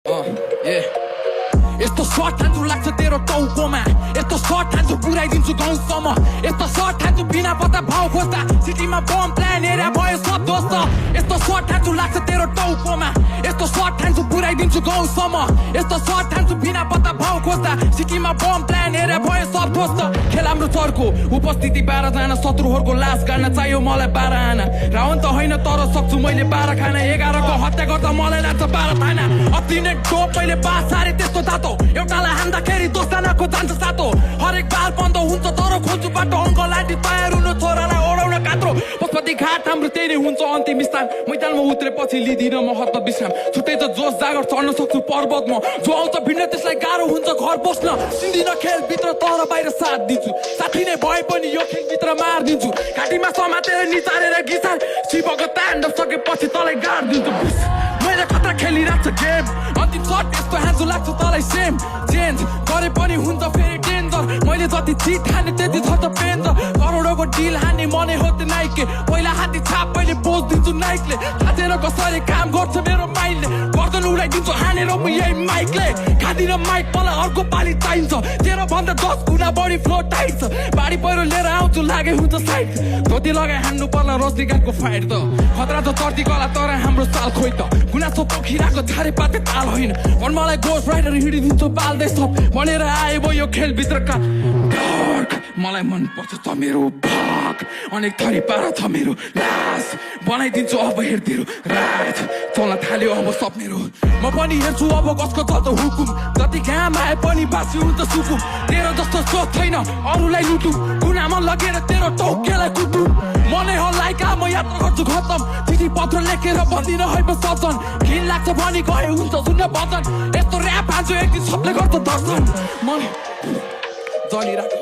यस्तो सर्ट हान्छु लाग्छ तेरो टाउकोमा यस्तो सर्ट हान्छु पुऱ्याइदिन्छु गाउँसम्म यस्तो सर्ट हान्छु बिना पत्ता भाउ खोज्दा सिटीमा बम प्लान एरिया भयो सब दोस्त यस्तो सर्ट हान्छु लाग्छ तेरो टाउकोमा यस्तो सर्ट हान्छु पुऱ्याइदिन्छु गाउँसम्म यस्तो सर्ट हान्छु बिना पत्ता भाउ खोज्दा सिटीमा बम प्लान एरिया भयो सब दोस्त खेल हाम्रो चर्को उपस्थिति 12 जना शत्रुहरूको लास गाड्न चाहियो मलाई 12 आना रावण त होइन तर सक्छु मैले 12 खाना 11 को हत्या गर्दा मलाई लाग्छ 12 थाना अति नै टोप मैले बास सारे त्यस्तो तातो एउटालाई हान्दाखेरि 10 जनाको जान्छ सातो हरेक बार बन्द हुन्छ तर खोज्छु बाटो अङ्क लाटी तयार हुनु छोरालाई ओडाउन कात्रो पशुपति घाट हाम्रो त्यही नै हुन्छ अन्तिम स्थान मैदानमा उत्रेपछि लिदिन म हत विश्राम छुट्टै त जोस जागर चढ्न सक्छु पर्वतमा जो आउँछ भिड्न त्यसलाई गाह्रो हुन्छ घर बस्न सिन्दिन खेल भित्र तर बाहिर साथ दिन्छु साथी नै भए पनि यो खेल भित्र मार दिन्छु घाँटीमा समातेर निचारेर गिटार शिवको ताण्डव सकेपछि तलाई गाड दिन्छु मैले खतरा खेलिरहेको छ गेम अन्तिम सर्ट यस्तो हान्छु लाग्छ तलाई सेम चेन्ज गरे पनि हुन्छ फेरि डेन्जर मैले जति चिट हाने त्यति छ त पेन्जर करोडको डिल हाने मनै होते नाइके पहिला हाती छाप मैले पोज दिन्छु नाइकले थाहा कसरी काम गर्छ मेरो माइन्डले गर्दन उडाइदिन्छु हानेर म यही माइकले खाँदिन माइक मलाई अर्को पाली चाहिन्छ 13 भन्दा 10 गुणा बढी फ्लो टाइट छ बाढी पहिरो लिएर आउँछु लागे हुन्छ साइड धोती लगाइ हान्नु पर्ला रजनीकान्तको फाइट त खतरा त चर्ती कला तर हाम्रो साल खोइ त गुनासो पोखिराको झारे पाते ताल होइन भन मलाई गोस्ट राइडर हिँडिदिन्छु पाल्दै सब भनेर आयो यो खेलभित्रका डार्क मलाई मन पर्छ त मेरो भाग अनेक थरी पारा छ मेरो लास बनाइदिन्छु अब हेर्दिरो रात चल्न थाल्यो अब सपनेरो म पनि हेर्छु अब कसको चल्छ हुकुम जति घाम आए पनि बासी हुन्छ सुकुम तेरो जस्तो सोच छैन अरूलाई लुटु गुनामा लगेर तेरो टौकेलाई कुटु मनै हल्लाइका म यात्रा गर्छु खतम चिठी पत्र लेखेर भन्दिन है म सजन घिन लाग्छ भनी गए हुन्छ सुन्न वचन यस्तो ऱ्याप हान्छु एक दिन सबले गर्छ दर्शन मन जलिरहेको